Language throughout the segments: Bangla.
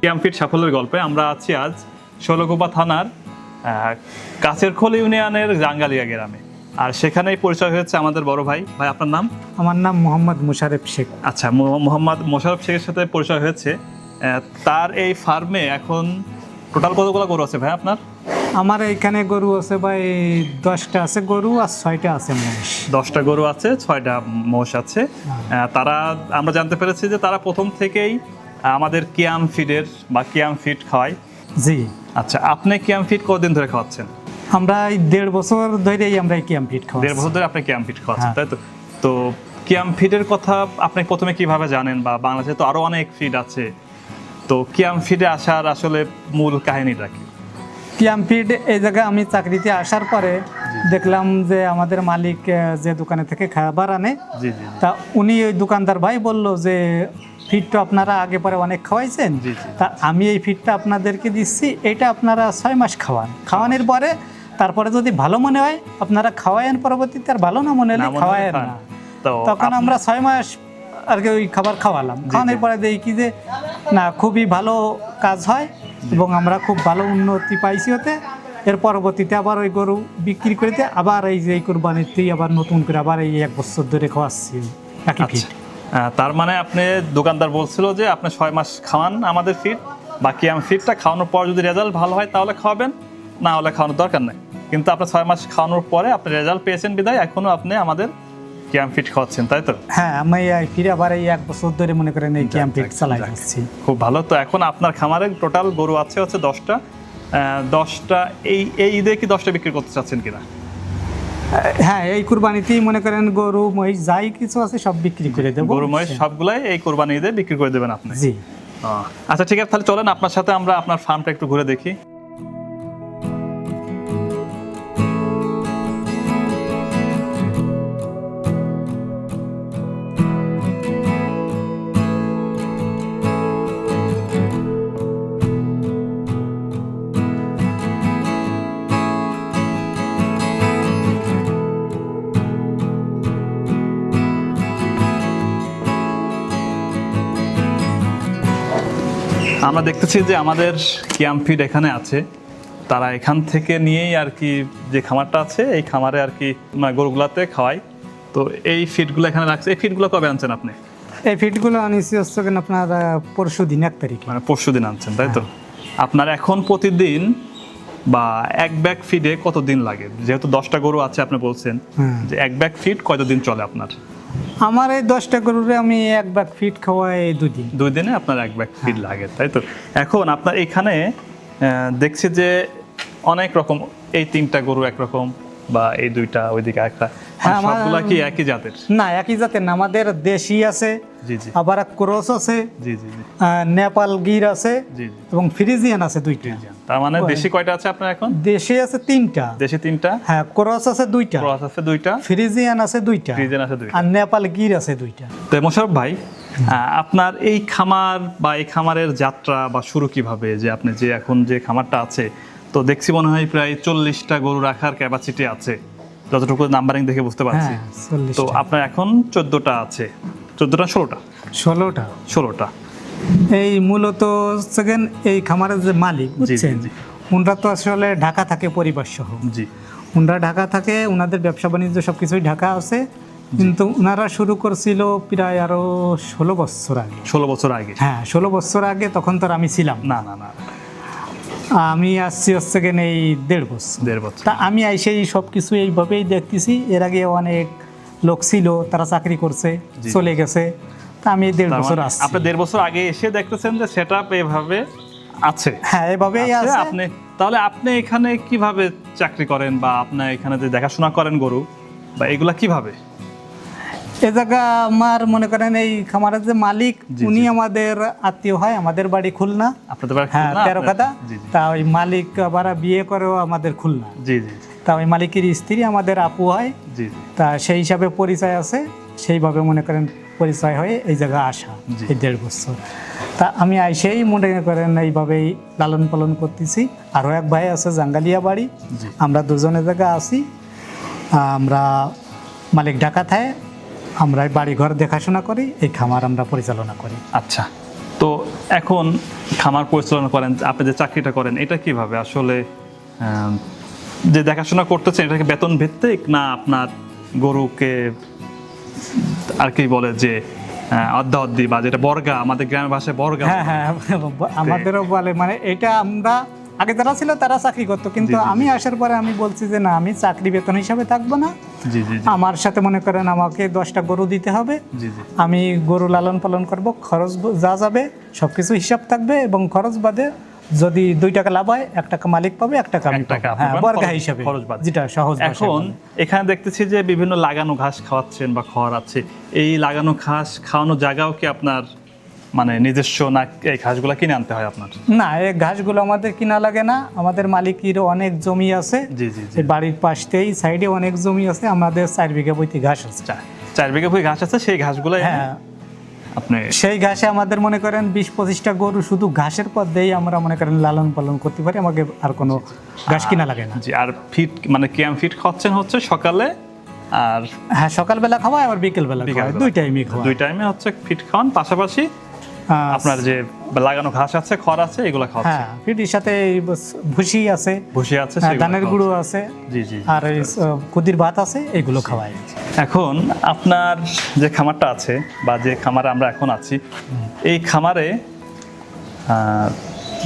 ক্যাম্পফিট সাফল্যের গল্পে আমরা আছি আজ শৈলকুপা থানার কাছেরখোল ইউনিয়নের জাঙ্গালিয়া গ্রামে। আর সেখানেই পরিচয় হয়েছে আমাদের বড় ভাই। ভাই আপনার নাম? আমার নাম মোহাম্মদ মোশারেফ শেখ। আচ্ছা, মোহাম্মদ মোশাররফ শেখের সাথে পরিচয় হয়েছে। তার এই ফার্মে এখন টোটাল কতগুলো গরু আছে ভাই আপনার? আমার এইখানে গরু আছে ভাই 10টা আছে গরু আর 6টা আছে মহিষ। 10টা গরু আছে, 6টা মোষ আছে। তারা আমরা জানতে পেরেছি যে তারা প্রথম থেকেই আমাদের কিয়াম ফিডের বা কিয়াম ফিড খাওয়ায়। জি। আচ্ছা, আপনি কিয়াম ফিড কতদিন ধরে খাওয়াচ্ছেন? আমরা এই 1.5 বছর ধরেই আমরা এই কিয়াম ফিড খাওয়াচ্ছি। 1.5 বছর ধরে আপনি কিয়াম ফিড খাওয়াচ্ছেন, হ্যাঁ। তাই তো? তো কিয়াম ফিডের কথা আপনি প্রথমে কিভাবে জানেন, বা বাংলাদেশে তো আরো অনেক ফিড আছে, তো কিয়াম ফিডে আসার আসলে মূল কাহিনীটা কি? কিয়াম ফিড এই জায়গায় আমি চাকরিতে আসার পরে দেখলাম যে আমাদের মালিক যে দোকানে থেকে খাবার আনে, জি জি তা উনি ওই দোকানদার ভাই বলল যে ফিড তো আপনারা আগে পরে অনেক খাওয়াইছেন, জি, জি। তা আমি এই ফিডটা আপনাদেরকে দিচ্ছি, এটা আপনারা 6 মাস খাওয়ান, খাওয়ানোর পরে তারপরে যদি ভালো মনে হয় আপনারা খাওয়ায়েন, পরবর্তীতে আর ভালো না মনে হলে খাওয়ায়েন না। তো তখন আমরা 6 মাস আর কি ওই খাবার খাওয়ালাম। খাওয়ানোর পরে দেখি যে না, খুবই ভালো কাজ হয় এবং আমরা খুব ভালো উন্নতি পাইছি ওতে। এর পরবর্তীতে আবার ওই গরু বিক্রি করে দিয়ে আবার এই যে এই কোরবানিতেই আবার নতুন করে আবার এই 1 বছর ধরে খাওয়াচ্ছি একই ফিড। তার মানে আপনি দোকানদার বলছিল যে আপনি 6 মাস খাওয়ান আমাদের ফিড, বা কিয়াম ফিডটা খাওয়ানোর পর যদি রেজাল্ট ভালো হয় তাহলে খাওয়াবেন, না হলে খাওয়ানোর দরকার নেই। কিন্তু আপনি 6 মাস খাওয়ানোর পরে আপনি রেজাল্ট পেয়েছেন বিদায় এখনো আপনি আমাদের কিয়াম ফিড খাওয়াচ্ছেন, তাই তো? হ্যাঁ, আমি এই ফিরে আবার এই 1 বছর ধরে মনে করেন এই কিয়াম ফিড চালাই যাচ্ছি। খুব ভালো। তো এখন আপনার খামারে টোটাল গরু আছে হচ্ছে 10টা। 10টা এই ঈদে কি 10টা বিক্রি করতে চাচ্ছেন কিনা? হ্যাঁ, এই কুরবানিতেই মনে করেন গরু মহিষ যাই কিছু আছে সব বিক্রি করে দেবো। গরু মহিষ সবগুলাই এই কোরবানি ঈদে বিক্রি করে দেবেন আপনি? জি। আচ্ছা, ঠিক আছে, তাহলে চলেন আপনার সাথে আমরা আপনার ফার্মটা একটু ঘুরে দেখি। আমরা দেখতেছি যে আমাদের কিয়াম ফিড এখানে আছে। তারা এখান থেকে নিয়েই আর কি যে খামারটা আছে এই খামারে আর কি গরুগুলাতে খাওয়াই। তো এই ফিডগুলো এখানে রাখছে। এই ফিডগুলো কবে আনছেন আপনি? এই ফিডগুলো আনিছি হচ্ছে কিনা আপনার পরশু দিন 1 তারিখে। মানে পরশু দিন আনছেন, তাই তো? আপনার এখন প্রতিদিন বা এক ব্যাগ ফিডে কতদিন লাগে? যেহেতু 10টা গরু আছে আপনি বলছেন যে এক ব্যাগ ফিড কতদিন চলে আপনার? আমার এই 10টা গরুরে আমি 1 ব্যাগ ফিড খাওয়াই 2 দিন। 2 দিনে আপনার এক ব্যাগ ফিড লাগে, তাই তো? এখন আপনার এখানে দেখছি যে অনেক রকম, এই 3টা গরু একরকম, বা এই 2টা ওইদিকে একটা, হ্যাঁ, সবগুলা কি একই জাতের? না, একই জাতের না, আমাদের দেশি আছে, জি জি আবার ক্রস আছে, জি জি জি নেপাল গির আছে জি এবং ফ্রিজিয়ান আছে 2টা। তার মানে দেশি কয়টা আছে আপনার এখন? দেশি আছে 3টা। দেশি 3টা, হ্যাঁ, ক্রস আছে 2টা, ক্রস আছে 2টা, ফ্রিজিয়ান আছে 2টা, ফ্রিজিয়ান আছে 2টা, আর নেপাল গির আছে 2টা। তো মোশাররফ ভাই, আপনার এই খামার বা এই খামারের যাত্রা বা শুরু কিভাবে, যে আপনি যে এখন যে খামারটা আছে, তো দেখছি মনে হয় প্রায় 40টা গরু রাখার ক্যাপাসিটি আছে, যতটুকু নাম্বারিং দেখে বুঝতে পারছি। হ্যাঁ, 40টা। তো আপনার এখন 14টা আছে, 14টা 16টা 16টা। 16টা। এই মূলত সেকেন্ড এই খামারের যে মালিক, বুঝছেন, জি। ওনারা তো আসলে ঢাকা থাকে পরিবার সহ। জি ওনারা ঢাকা থাকে, ওনাদের ব্যবসা বাণিজ্য সবকিছুই ঢাকা আছে, কিন্তু ওনারা শুরু করছিল প্রায় আরো 16 বছর আগে। 16 বছর আগে? হ্যাঁ, 16 বছর আগে। তখন তো আর আমি ছিলাম না না না, আমি আসছি হচ্ছে গেন এই 1.5 বছর। 1.5 বছর। তা আমি সেই সব কিছু এইভাবেই দেখতেছি। এর আগে অনেক লোক ছিল, তারা চাকরি করছে, চলে গেছে। তা আমি 1.5 বছর আসছি। আপনি 1.5 বছর আগে এসে দেখতেছেন যে সেটআপ এভাবে আছে? হ্যাঁ, এভাবেই আছে। আপনি তাহলে আপনি এখানে কিভাবে চাকরি করেন, বা আপনি এখানে যে দেখাশোনা করেন গরু, বা এগুলা কিভাবে? এ জায়গা আমার মনে করেন এই খামারের যে মালিক, উনি আমাদের আত্মীয় হয়, আমাদের বাড়ি খুলনা। আপনাদের বাড়ি হ্যাঁ, খুলনা? 13 কাদা। জি জি তা ওই মালিক আবার বিয়ে করেও আমাদের খুলনা। জি জি তা ওই মালিকের স্ত্রী আমাদের আপু হয়। জি জি তা সেই হিসাবে পরিচয় আছে, সেইভাবে মনে করেন পরিচয় হয়ে এই জায়গায় আসা এই 1.5 বছর। তা আমি আইসেই মনে করেন এইভাবেই লালন পালন করতেছি। আরও এক ভাই আছে জাঙ্গালিয়া বাড়ি, আমরা দুজনে জায়গা আছি। আমরা মালিক ঢাকা থাকে, আমরা বাড়ি ঘর দেখাশোনা করি, এই খামার আমরা পরিচালনা করি। আচ্ছা, তো এখন খামার পরিচালনা করেন, আপনি যে চাকরিটা করেন, এটা কিভাবে আসলে যে দেখাশোনা করতেছেন, এটা কি বেতন ভিত্তিক না আপনার গরুকে আর কি বলে যে অর্ধি বা যেটা বর্গা, আমাদের গ্রামের ভাষায় বর্গা? হ্যাঁ হ্যাঁ, আমাদেরও বলে, মানে এটা আমরা আগে যারা ছিল তারা চাকরি করতো, কিন্তু জি, জি, জি। আমি আসার পরে আমি বলছি যে না, আমি চাকরি বেতন হিসাবে থাকবো না। জি জি জি আমার সাথে মনে করেন আমাকে 10টা গরু দিতে হবে, জি জি আমি গরু লালন পালন করব, খরচ যা যাবে সবকিছু হিসাব থাকবে, এবং খরচ বাদে যদি 2 টাকা লাভ হয় 1 টাকা মালিক পাবে, 1 টাকা আমি 1 টাকা পাবো। আপনি হ্যাঁ, পাবেন, বর্গা খরচ- হিসাবে, খরচ বাদে। যেটা সহজ ভাষায় এখন বলে। এখানে দেখতেছি যে বিভিন্ন লাগানো ঘাস খাওয়াচ্ছেন বা খড় আছে, এই লাগানো ঘাস খাওয়ানো জায়গাও কি আপনার মানে নিজস্ব, না এই ঘাসগুলো কিনে আনতে হয় আপনার? না, এই ঘাসগুলো আমাদের কিনা লাগে না, আমাদের মালিকের অনেক জমি আছে, জি জি জি এই বাড়ির পাশেই সাইডে অনেক জমি আছে, আমাদের 4 বিঘা বইতে ঘাস আছে। 4 বিঘা ভুঁই ঘাস আছে, সেই ঘাসগুলো হ্যাঁ, আপনি সেই ঘাসে আমাদের মনে করেন 20-25টা গরু শুধু ঘাসের পর দিয়েই আমরা মনে করেন লালন পালন করতে পারি, আমাকে আর কোনো ঘাস কিনা লাগে না। জি, আর ফিট মানে ক্যাম ফিট খাচ্ছেন হচ্ছে সকালে আর হ্যাঁ, সকালবেলা খাওয়াই, আবার বিকেলবেলা খাওয়াই, বিকালবেলা। 2 টাইমই খাওয়াই। 2 টাইমে হচ্ছে ফিট খাওয়ান, পাশাপাশি আপনার যে লাগানো ঘাস আছে, খড় আছে, এগুলো খাওয়াচ্ছেন। হ্যাঁ, ফিটির সাথে এই ভুসি আছে, ভুসি আছে, হ্যাঁ, সেগুলো ধানের খাওয়াচ্ছেন। গুঁড়ো আছে, জি জি আর এই কুদির ভাত আছে, এগুলো খাওয়াই। এখন আপনার যে খামারটা আছে বা যে খামারে আমরা এখন আছি, এই খামারে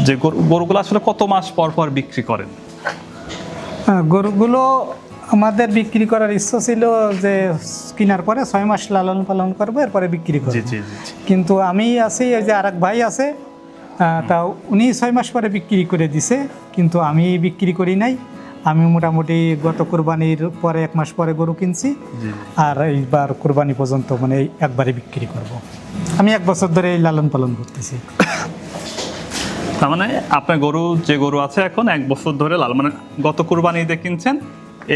যে গরুগুলো আসলে কত মাস পর পর বিক্রি করেন? হ্যাঁ, গরুগুলো আমাদের বিক্রি করার ইচ্ছা ছিল যে কেনার পরে 6 মাস লালন পালন করবো, এরপরে বিক্রি জি করবো। জি জি জি। কিন্তু আমি আছি, এই যে আরেক ভাই আছে, তা উনি 6 মাস পরে বিক্রি করে দিছে, কিন্তু আমি বিক্রি করি নাই। আমি মোটামুটি গত কোরবানির পরে 1 মাস পরে গরু কিনছি, জি আর এইবার কোরবানি পর্যন্ত মানে এই একবারে বিক্রি করব। আমি 1 বছর ধরে এই লালন পালন করতেছি। তার মানে আপনার গরু, যে গরু আছে এখন 1 বছর ধরে লাল, মানে গত কুরবানি ঈদে কিনছেন,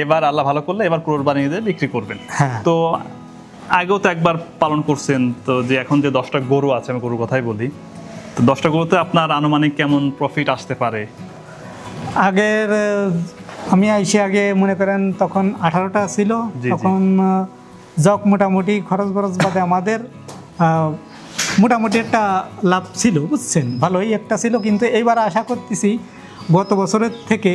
এবার আল্লাহ ভালো করলে এবার কুরবানি ঈদে বিক্রি করবেন। হ্যাঁ। তো আগেও তো একবার পালন করছেন, তো যে এখন যে 10টা গরু আছে, আমি গরুর কথাই বলি, তো 10টা গরুতে আপনার আনুমানিক কেমন প্রফিট আসতে পারে? আগের আমি আইসে আগে মনে করেন তখন 18টা ছিল, জি, জি। তখন যক মোটামুটি খরচ বরচ বাদে আমাদের মোটামুটি একটা লাভ ছিল, বুঝছেন, ভালোই একটা ছিল। কিন্তু এইবার আশা করতেছি গত বছরের থেকে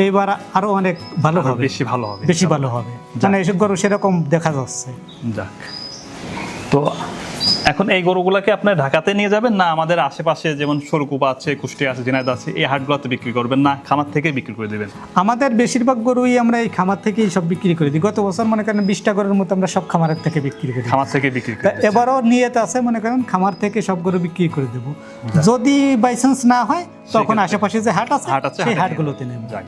এইবার আরো অনেক ভালো হবে, বেশি ভালো হবে, বেশি ভালো হবে, মানে এসব গরু সেরকম দেখা যাচ্ছে। যাক। তো এখন এই গরুগুলোকে আপনি ঢাকাতে নিয়ে যাবেন, না আমাদের আশেপাশে যেমন সরকুপা আছে, কুষ্টিয়া আছে, ঝিনাইদহ আছে, এই হাটগুলোতে বিক্রি করবেন, না খামার থেকে বিক্রি করে দেবেন? আমাদের বেশিরভাগ গরুই আমরা এই খামার থেকেই সব বিক্রি করে দিই। গত বছর মনে করেন 20টা গরুর মতো আমরা সব খামারের থেকে বিক্রি করি। খামার থেকে বিক্রি তা করে দিচ্ছেন। এবারও নিয়ত আছে মনে করেন খামার থেকে সব গরু বিক্রি করে দেব। যদি বাই চান্স না হয় তখন সেক্ষেত্রে আশেপাশে যে হাট আছে হাট আছে, সেই হাটে হাটগুলোতে নেব। যাক।